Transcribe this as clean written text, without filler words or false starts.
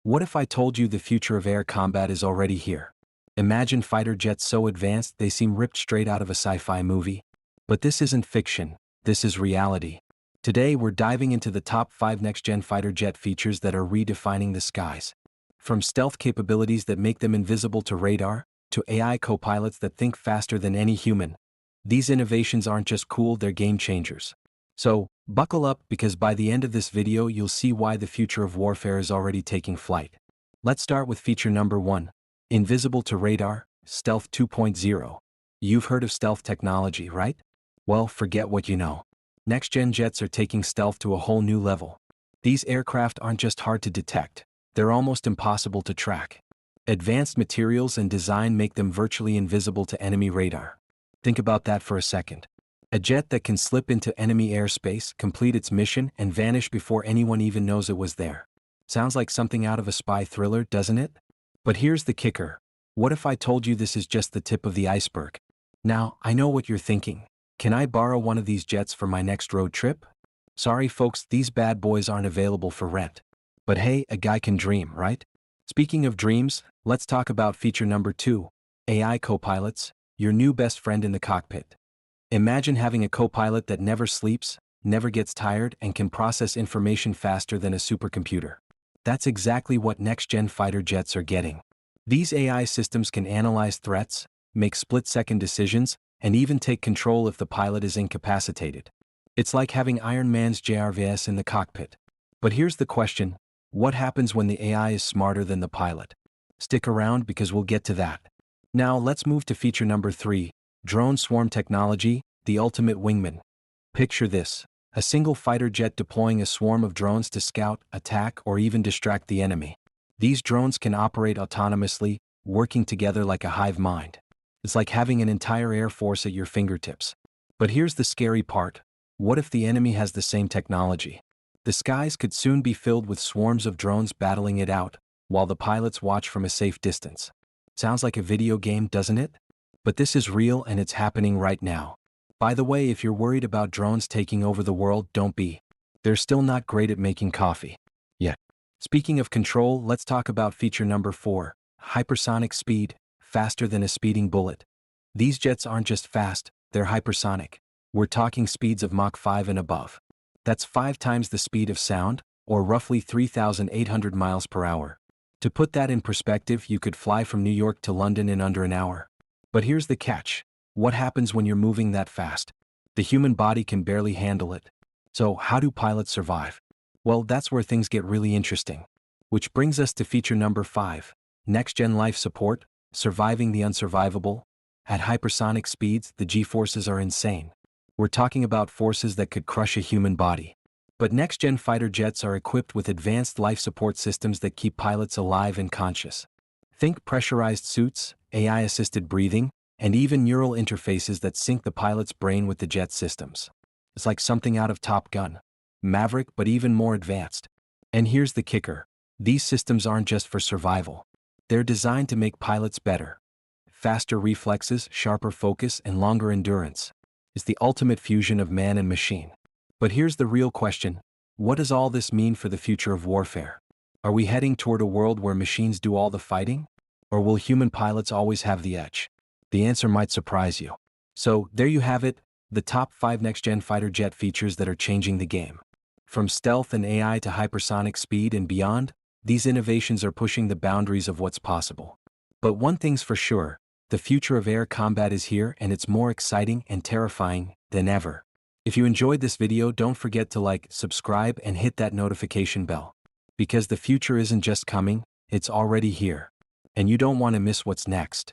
What if I told you the future of air combat is already here? Imagine fighter jets so advanced they seem ripped straight out of a sci-fi movie. But this isn't fiction, this is reality. Today we're diving into the top 5 next-gen fighter jet features that are redefining the skies. From stealth capabilities that make them invisible to radar, to AI co-pilots that think faster than any human. These innovations aren't just cool, they're game changers. So, buckle up because by the end of this video you'll see why the future of warfare is already taking flight. Let's start with feature number 1. Invisible to radar, Stealth 2.0. You've heard of stealth technology, right? Well, forget what you know. Next-gen jets are taking stealth to a whole new level. These aircraft aren't just hard to detect, they're almost impossible to track. Advanced materials and design make them virtually invisible to enemy radar. Think about that for a second. A jet that can slip into enemy airspace, complete its mission, and vanish before anyone even knows it was there. Sounds like something out of a spy thriller, doesn't it? But here's the kicker. What if I told you this is just the tip of the iceberg? Now, I know what you're thinking. Can I borrow one of these jets for my next road trip? Sorry folks, these bad boys aren't available for rent. But hey, a guy can dream, right? Speaking of dreams, let's talk about feature number 2. AI co-pilots, your new best friend in the cockpit. Imagine having a co-pilot that never sleeps, never gets tired, and can process information faster than a supercomputer. That's exactly what next-gen fighter jets are getting. These AI systems can analyze threats, make split-second decisions, and even take control if the pilot is incapacitated. It's like having Iron Man's JRVS in the cockpit. But here's the question, what happens when the AI is smarter than the pilot? Stick around because we'll get to that. Now let's move to feature number 3, drone swarm technology, the ultimate wingman. Picture this, a single fighter jet deploying a swarm of drones to scout, attack, or even distract the enemy. These drones can operate autonomously, working together like a hive mind. It's like having an entire air force at your fingertips. But here's the scary part. What if the enemy has the same technology? The skies could soon be filled with swarms of drones battling it out, while the pilots watch from a safe distance. Sounds like a video game, doesn't it? But this is real and it's happening right now. By the way, if you're worried about drones taking over the world, don't be. They're still not great at making coffee. Yet. Speaking of control, let's talk about feature number 4, hypersonic speed, faster than a speeding bullet. These jets aren't just fast, they're hypersonic. We're talking speeds of Mach 5 and above. That's 5 times the speed of sound, or roughly 3,800 miles per hour. To put that in perspective, you could fly from New York to London in under an hour. But here's the catch. What happens when you're moving that fast? The human body can barely handle it. So how do pilots survive? Well, that's where things get really interesting. Which brings us to feature number 5, next-gen life support, surviving the unsurvivable. At hypersonic speeds, the G-forces are insane. We're talking about forces that could crush a human body. But next-gen fighter jets are equipped with advanced life support systems that keep pilots alive and conscious. Think pressurized suits, AI-assisted breathing, and even neural interfaces that sync the pilot's brain with the jet systems. It's like something out of Top Gun. Maverick, but even more advanced. And here's the kicker. These systems aren't just for survival. They're designed to make pilots better. Faster reflexes, sharper focus, and longer endurance. It's the ultimate fusion of man and machine. But here's the real question. What does all this mean for the future of warfare? Are we heading toward a world where machines do all the fighting? Or will human pilots always have the edge? The answer might surprise you. So, there you have it, the top 5 next-gen fighter jet features that are changing the game. From stealth and AI to hypersonic speed and beyond, these innovations are pushing the boundaries of what's possible. But one thing's for sure, the future of air combat is here and it's more exciting and terrifying than ever. If you enjoyed this video, don't forget to like, subscribe, and hit that notification bell. Because the future isn't just coming, it's already here. And you don't want to miss what's next.